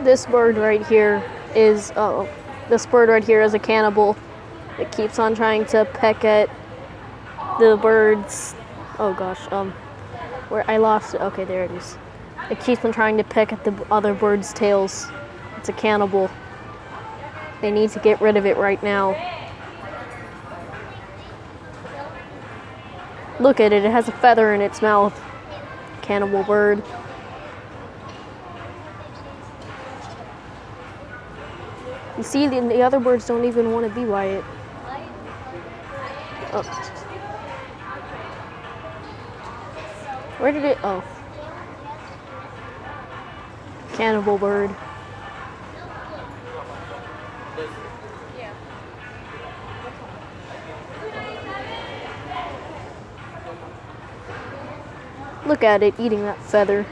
This bird right here is a cannibal. It keeps on trying to peck at the birds. Oh gosh, where I lost it. Okay, there it is. It keeps on trying to peck at the other birds' tails. It's a cannibal. They need to get rid of it right now. Look at it, it has a feather in its mouth. Cannibal bird. You see, the other birds don't even want to be by it. Oh. Where did it? Oh. Cannibal bird. Look at it eating that feather.